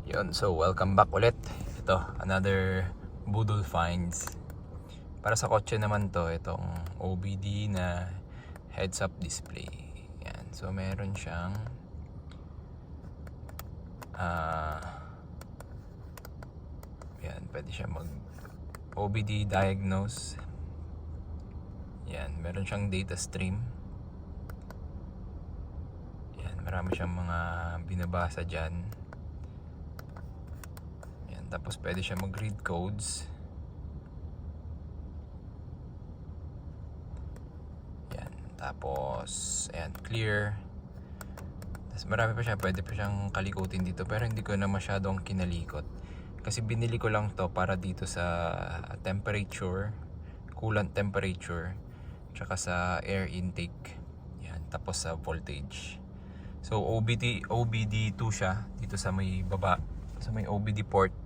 Yun, so welcome back ulit. Ito, another Budol finds. Para sa kotse naman to, itong OBD na heads-up display. Yan, so meron siyang yan, pwede siya mag OBD diagnose. Yan, meron siyang data stream. Yan, marami siyang mga binabasa dyan. Tapos pwede siya mag-read codes. Yan. Tapos, ayan, clear. Tapos marami pa siya. Pwede pa siyang kalikutin dito. Pero hindi ko na masyadong kinalikot. Kasi binili ko lang to para dito sa temperature, coolant temperature, tsaka sa air intake. Yan. Tapos sa voltage. So, OBD2 siya. Dito sa may baba. Sa may OBD port.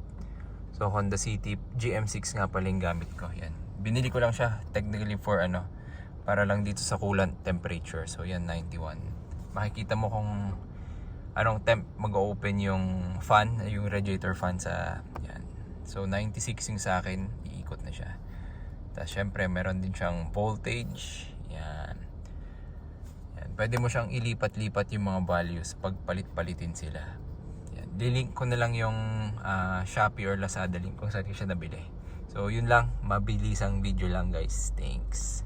So Honda City GM6 nga pala yung gamit ko. Yan. Binili ko lang siya technically for para lang dito sa coolant temperature. So yan, 91. Makikita mo kung anong temp mag-open yung fan, yung radiator fan sa yan. So 96 yung sa akin, iikot na siya. Tapos syempre meron din siyang voltage. Yan. Yan. Pwede mo siyang ilipat-lipat yung mga values pag palit-palitin sila. Lilink ko na lang yung Shopee or Lazada link kung saan ko siya nabili. So yun lang, mabilisang video lang guys. Thanks.